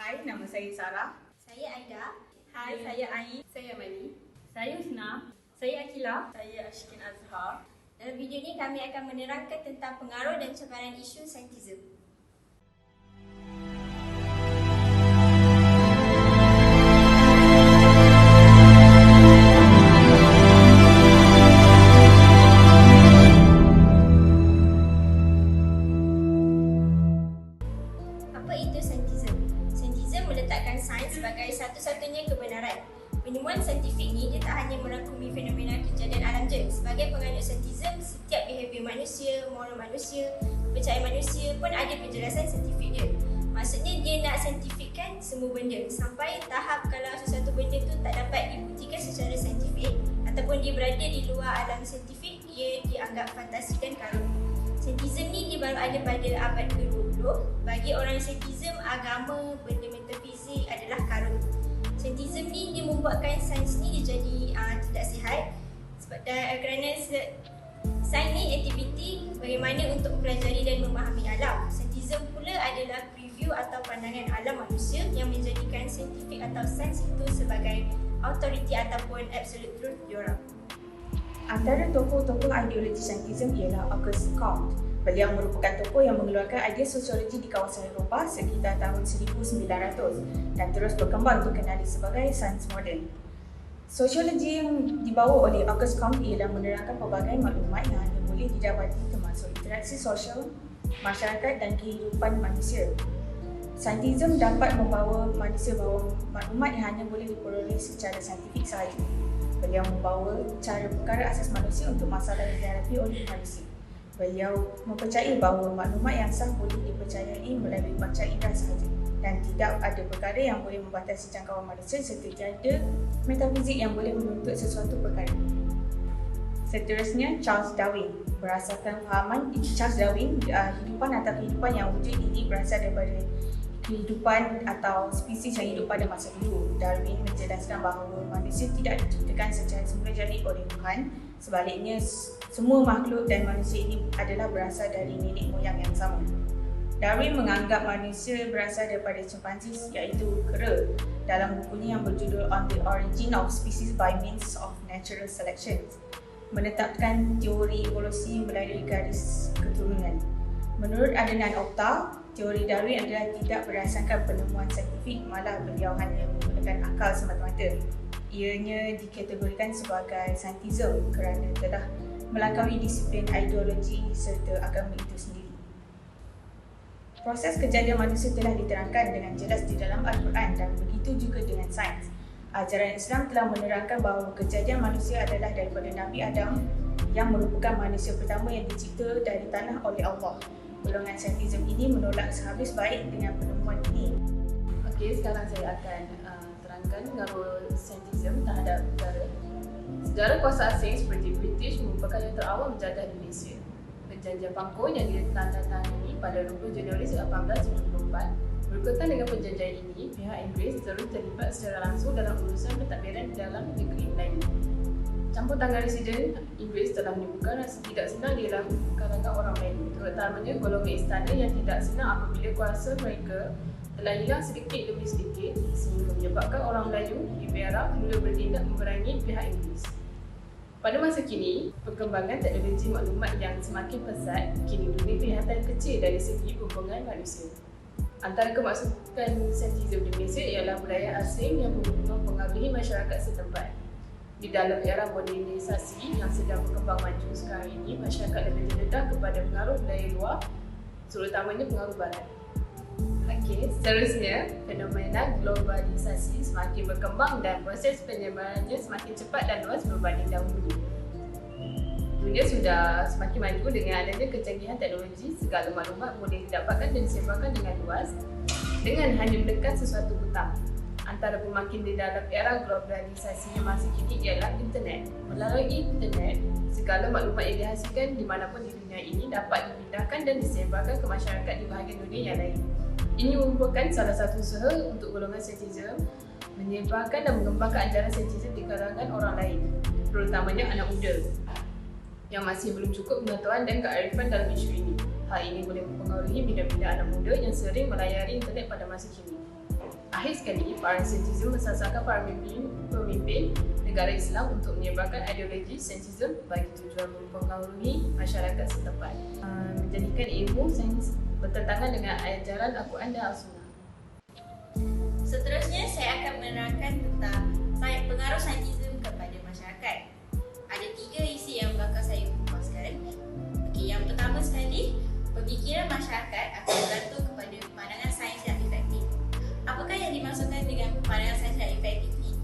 Hai, nama saya Sarah. Saya Aida. Hai, saya Ain. Saya Mani. Saya Husna. Saya Akila. Saya Ashkin Azhar. Dalam video ini kami akan menerangkan tentang pengaruh dan cabaran isu saintism. Apa itu saintism? Saintism meletakkan sains sebagai satu-satunya kebenaran. Penemuan saintifik ni dia tak hanya merangkumi fenomena kejadian alam je. Sebagai penganut saintism, setiap behavior manusia, moral manusia, kepercayaan manusia pun ada penjelasan saintifik dia. Maksudnya dia nak saintifikkan semua benda sampai tahap kalau sesuatu benda tu tak dapat dibuktikan secara saintifik ataupun dia berada di luar alam saintifik, dia dianggap fantasi dan karun. Saintism ni dia baru ada pada abad ke-20. Bagi orang saintism, agama, benda metafizik adalah karun. Saintism ni dia membuatkan sains ni dia jadi tidak sihat sebab kerana sains ni aktiviti bagaimana untuk mempelajari dan memahami alam. Saintism pula adalah preview atau pandangan alam manusia yang menjadikan saintifik atau sains itu sebagai authority ataupun absolute truth diorang. Antara tokoh-tokoh ideologi saintism ialah Auguste Comte. Beliau merupakan tokoh yang mengeluarkan idea sosiologi di kawasan Eropah sekitar tahun 1900 dan terus berkembang dikenali sebagai sains moden. Sosiologi yang dibawa oleh Auguste Comte ialah menerangkan pelbagai maklumat yang hanya boleh didapati termasuk interaksi sosial, masyarakat dan kehidupan manusia. Saintism dapat membawa manusia bahawa maklumat yang hanya boleh diperoleh secara saintifik sahaja. Beliau membawa cara perkara asas manusia untuk masalah yang dihadapi oleh manusia. Beliau mempercayai bahawa maklumat yang sah boleh dipercayai melalui panca indera sahaja dan tidak ada perkara yang boleh membatasi jangkauan manusia serta tiada metafizik yang boleh menuntut sesuatu perkara. Seterusnya, Charles Darwin. Berdasarkan fahaman Charles Darwin, hidupan atau kehidupan yang wujud ini berasal daripada kehidupan atau spesies yang hidup pada masa dulu. Darwin menjelaskan bahawa manusia tidak diciptakan secara semula-jari oleh Tuhan. Sebaliknya, semua makhluk dan manusia ini adalah berasal dari nenek moyang yang sama. Darwin menganggap manusia berasal daripada chimpanzees iaitu kera dalam bukunya yang berjudul On the Origin of Species by Means of Natural Selection, menetapkan teori evolusi melalui garis keturunan. Menurut Adnan Oktar, teori Darwin adalah tidak berdasarkan penemuan saintifik, malah beliau hanya menggunakan akal semata-mata. Ianya dikategorikan sebagai saintism kerana telah melampaui disiplin ideologi serta agama itu sendiri. Proses kejadian manusia telah diterangkan dengan jelas di dalam Al-Quran dan begitu juga dengan sains. Ajaran Islam telah menerangkan bahawa kejadian manusia adalah daripada Nabi Adam yang merupakan manusia pertama yang dicipta dari tanah oleh Allah. Golongan saintism ini menolak sehabis baik dengan penemuan ini. Okey, sekarang saya akan terangkan pengaruh saintism terhadap negara. Sejarah kuasa asing seperti British merupakan yang terawal menjajah Indonesia. Perjanjian Bangkok yang ditandatangani pada 20 Januari 1894 berkaitan dengan perjanjian ini, pihak Inggeris terus terlibat secara langsung dalam urusan pentadbiran dalam negeri Melayu. Campur tangan residen Inggeris telah menimbulkan rasa tidak senang di kalangan orang Melayu, terutamanya golongan istana yang tidak senang apabila kuasa mereka telah hilang sedikit demi sedikit sehingga menyebabkan orang Melayu di Perak mula bertindak memerangi pihak Inggeris. Pada masa kini, perkembangan teknologi maklumat yang semakin pesat kini dunia kelihatan kecil dari segi hubungan manusia. Antara kemasukan saintism di Malaysia ialah budaya asing yang mempengaruhi masyarakat setempat. Di dalam era modernisasi yang sedang berkembang maju sekarang ini, masyarakat lebih terdedah kepada pengaruh budaya luar, terutamanya pengaruh barat. Okey, seterusnya, fenomena globalisasi semakin berkembang dan proses penyebarannya semakin cepat dan luas berbanding dahulu. Dunia sudah semakin maju dengan adanya kecanggihan teknologi, segala maklumat boleh didapatkan dan disebarkan dengan luas dengan hanya menekan sesuatu butang. Antara pemakin di dalam era globalisasi yang masa kini ialah internet. Melalui internet, segala maklumat yang dihasilkan di manapun di dunia ini dapat dipindahkan dan disebarkan ke masyarakat di bahagian dunia yang lain. Ini merupakan salah satu usaha untuk golongan saintism menyebarkan dan mengembangkan ajaran saintism di kalangan orang lain, terutamanya anak muda yang masih belum cukup pengetahuan dan kearifan dalam isu ini. Hal ini boleh mempengaruhi bina-bina anak muda yang sering melayari internet pada masa kini. Akhir sekali, para saintism mensasarkan para pemimpin negara Islam untuk menyebarkan ideologi saintism bagi tujuan mempengaruhi masyarakat setempat, menjadikan ilmu sains bertentangan dengan ajaran Al-Quran dan As-Sunnah. Seterusnya, saya akan menerangkan tentang pengaruh saintism kepada masyarakat. Ada 3 isi yang bakal saya kupas. Yang pertama sekali, pemikiran masyarakat akan bergantung kepada pandangan sains yang efektif. Apakah yang dimaksudkan dengan pandangan sains yang efektif ni?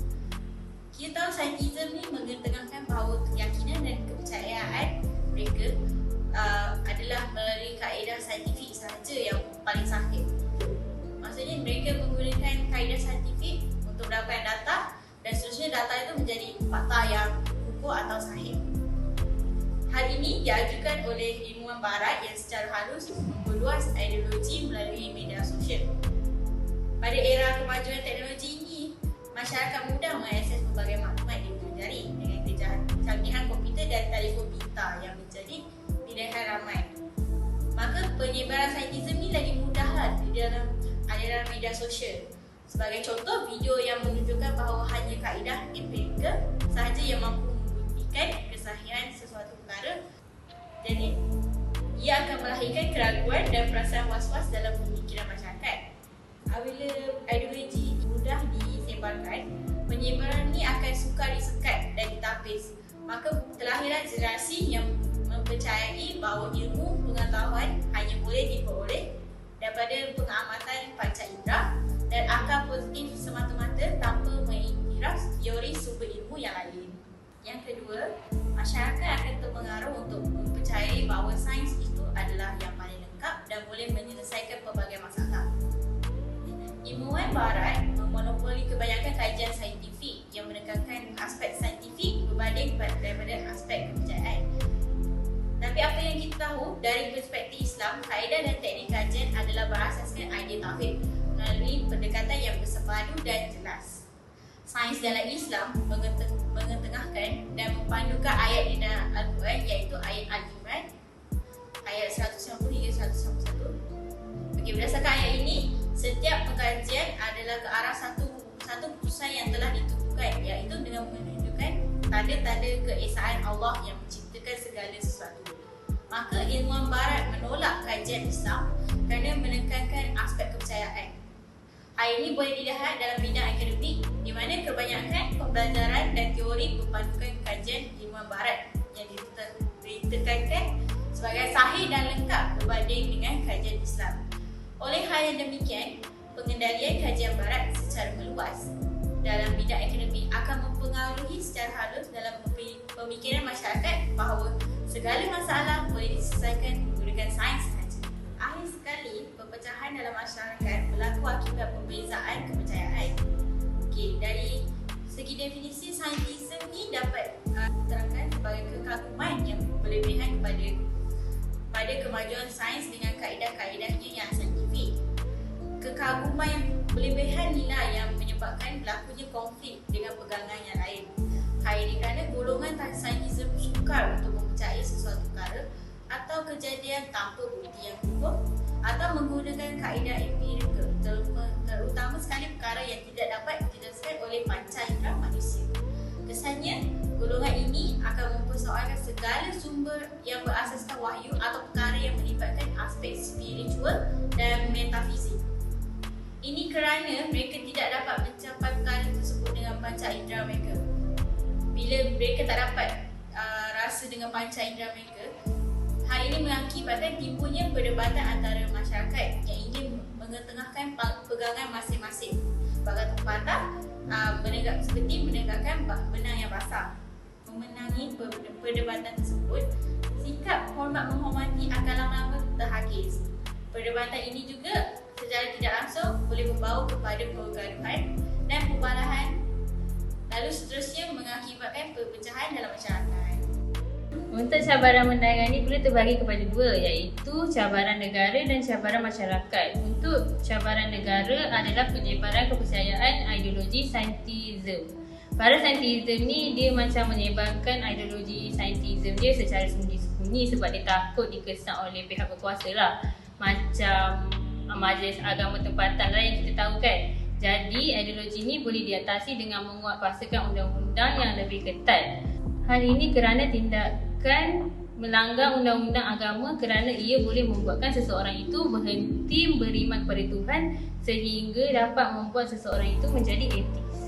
Kita tahu saintism ni mengetengahkan bahawa keyakinan dan kepercayaan mereka adalah melalui kaedah saintifik sahaja yang paling sahih. Maksudnya mereka menggunakan kaedah saintifik untuk mendapatkan data dan seterusnya data itu menjadi fakta yang kukuh atau sahih. Hal ini diajukan oleh ilmuwan barat yang secara halus memperluas ideologi melalui media sosial. Pada era kemajuan teknologi ini, masyarakat mudah mengakses pelbagai maklumat di dunia jari dengan kecanggihan komputer dan telefon pintar yang menjadi pilihan ramai. Maka penyebaran saintism ni lagi mudahlah di dalam aliran media sosial. Sebagai contoh, video yang menunjukkan bahawa hanya kaedah empirikal sahaja yang mampu membuktikan kesahihan sesuatu perkara. Jadi, ia akan melahirkan keraguan dan perasaan was-was dalam pemikiran masyarakat. Apabila ideologi mudah disebarkan, penyebaran ini akan sukar disekat dan ditapis. Maka terlahirlah generasi yang mempercayai bahawa ilmu pengetahuan hanya boleh diperoleh daripada pengamatan panca indera dan akal positif semata-mata tanpa mengiktiraf teori sumber ilmu yang lain. Yang kedua, masyarakat akan terpengaruh untuk mempercayai bahawa sains itu adalah yang paling lengkap dan boleh menyelesaikan pelbagai masalah. Ilmuwan barat memonopoli kebanyakan kajian saintifik yang menekankan aspek saintifik berbanding daripada aspek kepercayaan. Tapi apa yang kita tahu dari perspektif Islam, kaedah dan teknik kajian adalah berasaskan idea tauhid melalui pendekatan yang bersepadu dan jelas. Sains dalam Islam mengetengahkan dan mempandukan ayat di dalam Al-Quran iaitu ayat Al-Imran ayat 190 hingga 191. Okey, berdasarkan ayat ini, setiap pengkajian adalah ke arah satu keputusan yang telah ditentukan, iaitu dengan menunjukkan tanda-tanda keesaan Allah yang menciptakan segala sesuatu. Maka ilmuwan barat menolak kajian Islam kerana menekankan aspek kepercayaan. Hal ini boleh dilihat dalam bidang akademik di mana kebanyakan pembelajaran dan teori berpandukan kajian ilmuwan barat yang ditekankan sebagai sahih dan lengkap berbanding dengan kajian Islam. Oleh hal yang demikian, pengendalian kajian barat secara meluas dalam bidang akademik akan mempengaruhi secara halus dalam pemikiran masyarakat bahawa segala masalah boleh diselesaikan menggunakan sains sahaja. Akhir sekali, perpecahan dalam masyarakat berlaku akibat perbezaan kepercayaan. Okey, dari segi definisi saintism ni dapat diterangkan sebagai kekaguman yang berlebihan pada kemajuan sains dengan kaedah-kaedahnya yang saintifik. Kekaguman yang berlebihan inilah yang menyebabkan berlakunya konflik dengan pegangan yang lain. Hal ini kerana golongan saintism sukar untuk mempercayai sesuatu perkara atau kejadian tanpa bukti yang kukuh atau menggunakan kaedah empirikal, terutama sekali perkara yang tidak dapat dijelaskan oleh panca indera manusia. Kesannya, golongan ini akan mempersoalkan segala sumber yang berasaskan wahyu atau perkara yang melibatkan aspek spiritual dan metafizik. Ini kerana mereka tidak dapat mencapai perkara tersebut dengan panca indera mereka. Bila mereka tak dapat rasa dengan panca indera mereka, hal ini mengakibatkan timbulnya perdebatan antara masyarakat yang ingin mengetengahkan pegangan masing-masing. Bagi patah, seperti menegakkan benang yang basah. Memenangi perdebatan tersebut, sikap hormat menghormati akan lama-lama terhakis. Perdebatan ini juga secara tidak langsung boleh membawa kepada pergaduhan dan pembalahan, lalu seterusnya mengakibatkan perpecahan dalam masyarakat. Untuk cabaran menangani perlu terbagi kepada dua, iaitu cabaran negara dan cabaran masyarakat. Untuk cabaran negara adalah penyebaran kepercayaan ideologi saintism. Para saintism ni dia macam menyebarkan ideologi saintism dia secara sembunyi-sembunyi sebab dia takut dikesan oleh pihak berkuasa lah. Macam majlis agama tempatan lah yang kita tahu kan. Jadi, ideologi ini boleh diatasi dengan menguatkuasakan undang-undang yang lebih ketat. Hal ini kerana tindakan melanggar undang-undang agama kerana ia boleh membuatkan seseorang itu berhenti beriman kepada Tuhan sehingga dapat membuat seseorang itu menjadi ateis.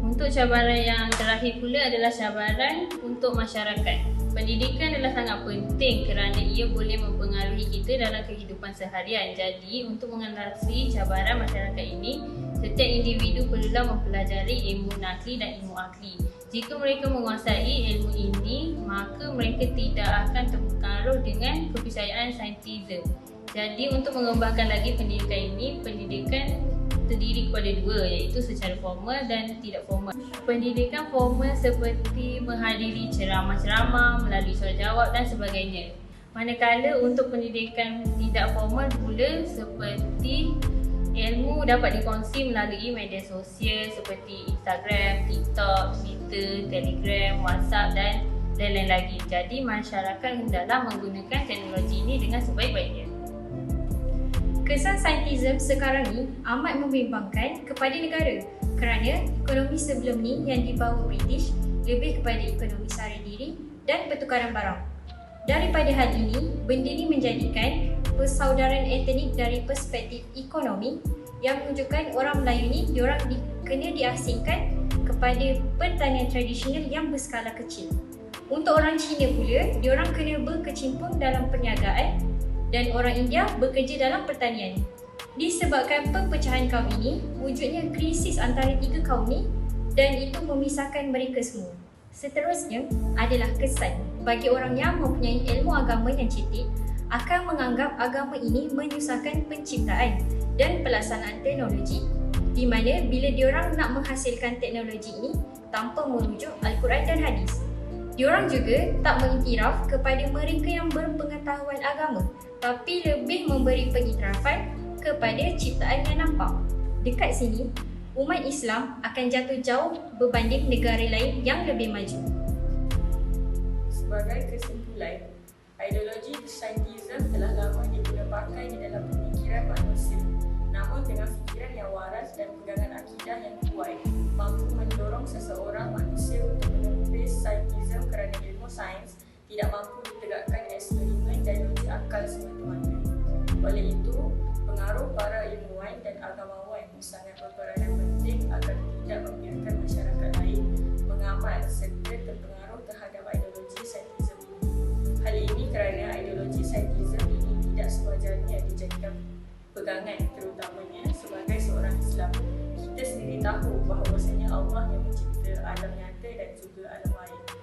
Untuk cabaran yang terakhir pula adalah cabaran untuk masyarakat. Pendidikan adalah sangat penting kerana ia boleh mempengaruhi kita dalam kehidupan seharian. Jadi, untuk mengatasi cabaran masyarakat ini, setiap individu perlulah mempelajari ilmu nakli dan ilmu akli. Jika mereka menguasai ilmu ini, maka mereka tidak akan terpengaruh dengan kepercayaan saintisme. Jadi, untuk mengembangkan lagi pendidikan ini, pendidikan terdiri kepada dua, iaitu secara formal dan tidak formal. Pendidikan formal seperti menghadiri ceramah-ceramah, melalui soal jawab dan sebagainya. Manakala untuk pendidikan tidak formal pula seperti ilmu dapat dikongsi melalui media sosial seperti Instagram, TikTok, Twitter, Telegram, WhatsApp dan lain-lain lagi. Jadi masyarakat hendaklah menggunakan teknologi ini dengan sebaik-baiknya. Kesan saintisme sekarang ni amat membimbangkan kepada negara kerana ekonomi sebelum ni yang dibawa British lebih kepada ekonomi sara diri dan pertukaran barang. Daripada hal ini, benda ni menjadikan persaudaraan etnik dari perspektif ekonomi yang menunjukkan orang Melayu ni diorang kena diasingkan kepada pertanian tradisional yang berskala kecil. Untuk orang Cina pula, diorang kena berkecimpung dalam perniagaan dan orang India bekerja dalam pertanian. Disebabkan perpecahan kaum ini, wujudnya krisis antara tiga kaum ni dan itu memisahkan mereka semua. Seterusnya adalah kesan bagi orang yang mempunyai ilmu agama yang cetek akan menganggap agama ini menyusahkan penciptaan dan pelaksanaan teknologi, di mana bila diorang nak menghasilkan teknologi ini tanpa merujuk Al-Quran dan Hadis. Diorang juga tak mengiktiraf kepada mereka yang berpengetahuan agama, tapi lebih memberi pengiktirafan kepada ciptaan yang nampak. Dekat sini, umat Islam akan jatuh jauh berbanding negara lain yang lebih maju. Sebagai kesimpulan, ideologi saintisme telah lama diguna pakai di dalam pemikiran manusia. Namun dengan fikiran yang waras dan pegangan akidah yang kuat, mampu mendorong seseorang manusia untuk menepis saintisme kerana ilmu sains tidak mampu ditegakkan eksperimen dan uji akal semata-mata. Oleh itu, pengaruh para ilmuwan dan agamawan sangat berperanan penting agar tidak membiarkan masyarakat lain mengamal serta terpengaruh terhadap ideologi saintisme ini. Hal ini kerana ideologi saintisme ini tidak sewajarnya dijadikan pegangan, terutamanya sebagai seorang Islam. Kita sendiri tahu bahawasanya Allah yang mencipta alam nyata dan juga alam gaib.